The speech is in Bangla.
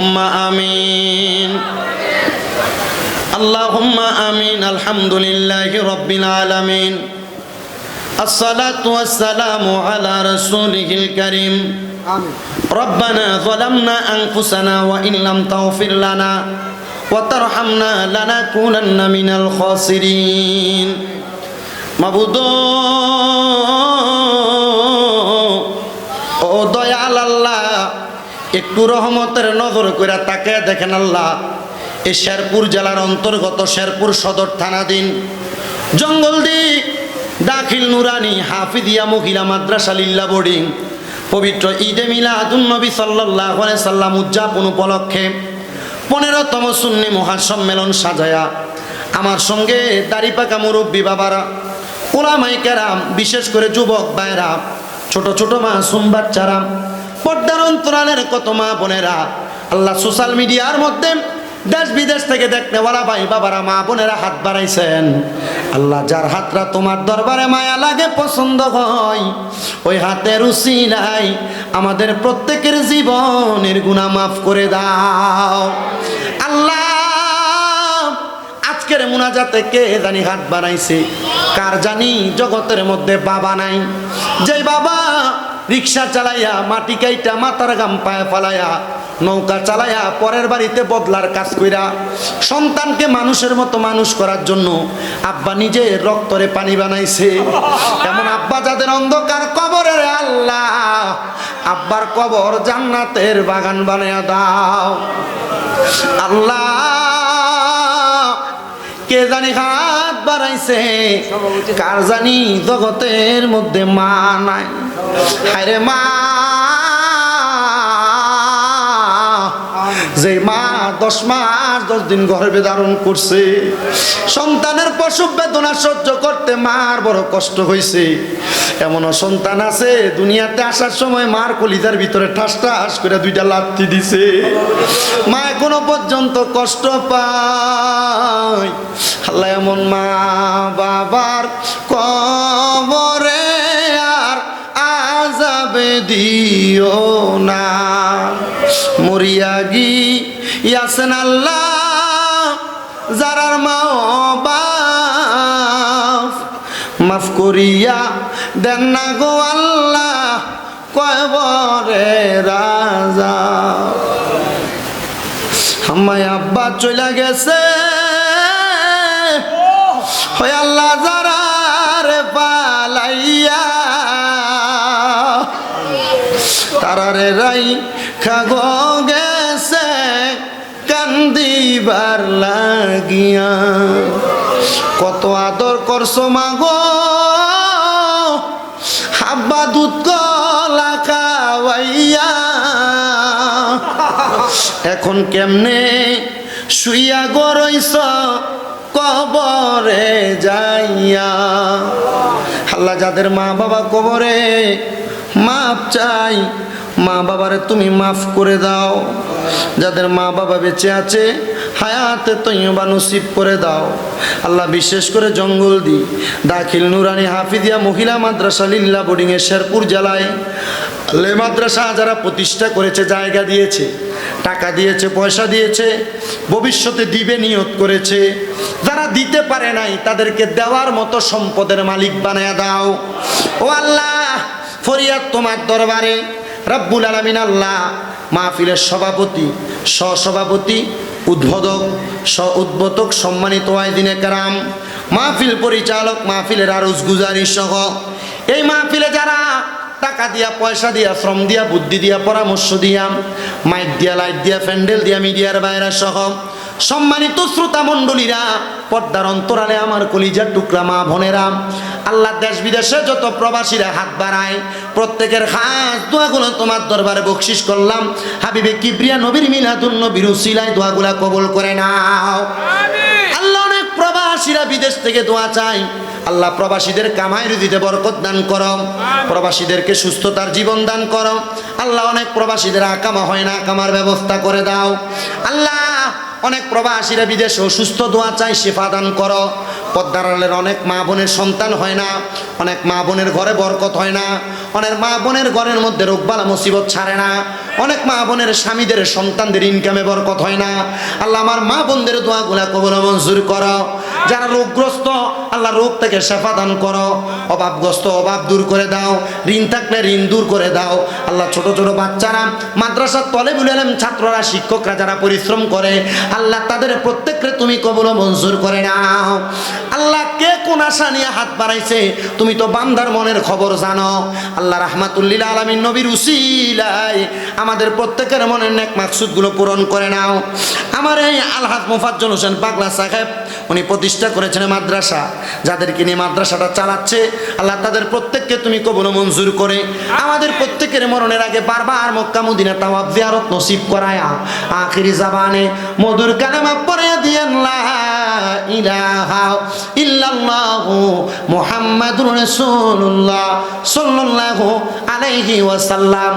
آمين اللهم آمين الحمد لله رب العالمين الصلاة والسلام على رسوله الكريم آمين ربنا ظلمنا أنفسنا وإن لم تغفر لنا وترحمنا لنكونن من الخاسرين মাবুদ ও দয়াল আল্লাহ একটু রহমতের নজর করে তাকায় দেখেন আল্লাহ এই শেরপুর জেলার অন্তর্গত শেরপুর সদর থানাধীন জঙ্গলদি দাখিল নুরানি হাফিজিয়া মহিলা মাদ্রাসা লিল্লা বোর্ডিং পবিত্র ঈদে মিলাদুন নবী সাল্লাল্লাহু আলাইহি সাল্লাম উদযাপন উপলক্ষে 15তম সুন্নি মহাসম্মেলন সাজায়া আমার সঙ্গে দাড়িপাকা মুরব্বী বাবারা উলামায়ে কেরাম বিশেষ করে যুবক ভাইরা ছোট ছোট মাসুম বাচ্চারা পর্দার অন্তরালের কত মা বোনেরা আল্লাহ সোশ্যাল মিডিয়ার মধ্যে দেশ বিদেশ থেকে দেখনেওয়ালা ভাই বাবারা মা বোনেরা হাত বাড়াইছেন আল্লাহ যার হাতরা তোমার দরবারে মায়া লাগে পছন্দ হয় ওই হাতের উসিলাই আমাদের প্রত্যেকের জীবনের গুনাহ মাফ করে দাও আল্লাহ আজকের মুনাজাতে কে জানি হাত বাড়াইছে কার জানি জগতের মধ্যে বাবা নাই যেই বাবা রিক্সা চালাইয়া মাটি কাইটা মাথার গাম পায়ে ফালাইয়া নৌকা চালাইয়া পরের বাড়িতে বদলার কাজ কইরা সন্তানকে মানুষের মতো মানুষ করার জন্য আব্বা নিজে রক্তরে পানি বানাইছে এমন আব্বা যাদের অন্ধকার কবরে আল্লাহ আব্বার কবর জান্নাতের বাগান বানায়া দাও আল্লাহ কে জানি হাত বাড়াইছে কার জানি জগতের মধ্যে মা নাই হায়রে মা যে মা 10 মাস 10 দিন গর্ভে ধারণ করছে সন্তানের প্রসব বেদনা সহ্য করতে মার বড় কষ্ট হয়েছে এমনও সন্তান আছে দুনিয়াতে আসার সময় মার কলিজার ভিতরে ঠাস ঠাস করে 2টা লাথি দিছে মা এখনো পর্যন্ত কষ্ট পায় আল্লাহ এমন মা বাবার কবরে আর আযাবে দিও না মরিয়া গিয়াছেন আল্লাহ যারার মা বাপ মাফ করিয়া দেন না গো আল্লাহ কবরে রাজা আমায় আব্বা চলে গেছে হয় আল্লাহ যারা রে পালাইয়া তারারে রাই খাগো গেছে কান্দিবার লাগিয়া কত আদর করছো মাগো আব্বা দুধ কলা খাওয়াইয়া এখন কেমনে শুইয়া গরইছ কবরে যাইয়া আল্লাহ যাদের মা বাবা কবরে মাপ চাই মা বাবারে তুমি মাফ করে দাও যাদের মা বাবা বেঁচে আছে হায়াতে তৈয়বা নসিব করে দাও আল্লাহ বিশেষ করে জঙ্গলদি দাখিল নুরানি হাফিজিয়া মহিলা মাদ্রাসা লিল্লা বোর্ডিং এর শেরপুর জেলায় লে মাদ্রাসা যারা প্রতিষ্ঠা করেছে জায়গা দিয়েছে টাকা দিয়েছে পয়সা দিয়েছে ভবিষ্যতে দিবে নিয়ত করেছে যারা দিতে পারে নাই তাদেরকে দেওয়ার মতো সম্পদের মালিক বানায়া দাও ও আল্লাহ ফরিয়াদ তোমার দরবারে রব্বুল আলামিন আল্লাহ মাহফিলের সভাপতি সহসভাপতি উদ্বোধক উদ্বোধক সম্মানিত ওয়াইদিনে কেরাম মাহফিল পরিচালক মাহফিলের আরজ গুজারি সহ এই মাহফিলে যারা টাকা দিয়া পয়সা দিয়া শ্রম দিয়া বুদ্ধি দিয়া পরামর্শ দিয়া মাইক দিয়া লাইট দিয়া প্যান্ডেল দিয়া মিডিয়ার বাইরা সহ সম্মানিত শ্রোতা মণ্ডলীরা পর্দার অন্তরালে আমার কলিজার টুকরা মা বোনেরা আল্লাহ দেশ বিদেশে যত প্রবাসীরা হাত বাড়ায় প্রত্যেকের খাস দোয়াগুলো তোমার দরবারে বকশিশ করলাম হাবিবে কিবরিয়া নবীর মিলাদুন নবীর উসিলায় দোয়াগুলা কবুল করে নাও আল্লাহ অনেক প্রবাসীরা বিদেশ থেকে দোয়া চাই আল্লাহ প্রবাসীদের কামাই রুজিতে বরকত দান করো প্রবাসীদেরকে সুস্থতার জীবন দান করো আল্লাহ অনেক প্রবাসীদের আকামা হয় না আকামার ব্যবস্থা করে দাও আল্লাহ অনেক প্রবাসীরা বিদেশে অসুস্থ দোয়া চাই শিফা দান করো পদ্মার আড়ালের অনেক মা বোনের সন্তান হয় না অনেক মা বোনের ঘরে বরকত হয় না অনেক মা বোনের ঘরের মধ্যে রোগবালা মুসিবত ছাড়ে না অনেক মা বোনের স্বামীদের সন্তানদের ইনকামে বরকত হয় না। আল্লাহ আমার মা বোনদের দোয়াগুলা কবুল মঞ্জুর করো। যারা রোগগ্রস্ত আল্লাহ রোগ থেকে শেফা দান করো, অভাবগ্রস্ত অভাব দূর করে দাও, ঋণ থাকলে ঋণ দূর করে দাও। আল্লাহ ছোট ছোট বাচ্চারা, মাদ্রাসার তলেবুল ইলম ছাত্ররা, শিক্ষকরা যারা পরিশ্রম করে আল্লাহ তাদের প্রত্যেককে তুমি কবুল মঞ্জুর করে নাও। আল্লাহ কে কোন আশা নিয়ে হাত বাড়াইছে তুমি তো বান্দার মনের খবর জানো। আল্লাহ রাহমাতুল্লিল আলামিন নবীর উসিলায় আমাদের প্রত্যেকের মনের নেক মাকসুদগুলো পূরণ করে নাও। আমার এই আলহাজ মুফাজ্জল হোসেন পাগলা সাহেব উনি প্রতিষ্ঠা করেছেন মাদ্রাসা, যাদেরকে নিয়ে মাদ্রাসাটা চালাচ্ছে আল্লাহ তাদের প্রত্যেককে তুমি কবুল মঞ্জুর করে আমাদের প্রত্যেকের মরণের আগে বারবার মক্কা মদিনা তাওয়াফ জিয়ারত নসিব করায়া আখিরি জাবানে মধুর কালেমা পড়ে দিয়েন লা ইলাহা ইল্লাল্লাহু মুহাম্মাদুর রাসূলুল্লাহ সাল্লাল্লাহু আলাইহি ওয়াসাল্লাম।